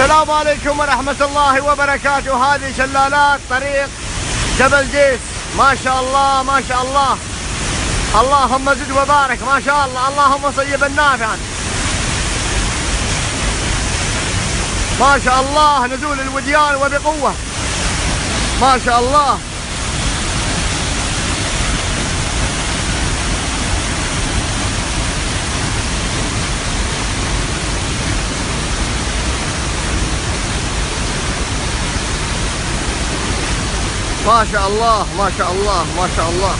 السلام عليكم ورحمة الله وبركاته. هذه شلالات طريق جبل ديس، ما شاء الله ما شاء الله، اللهم زد وبارك، ما شاء الله، اللهم صيبا نافعا، ما شاء الله. نزول الوديان وبقوة، ما شاء الله. ما شاء الله ما شاء الله ما شاء الله.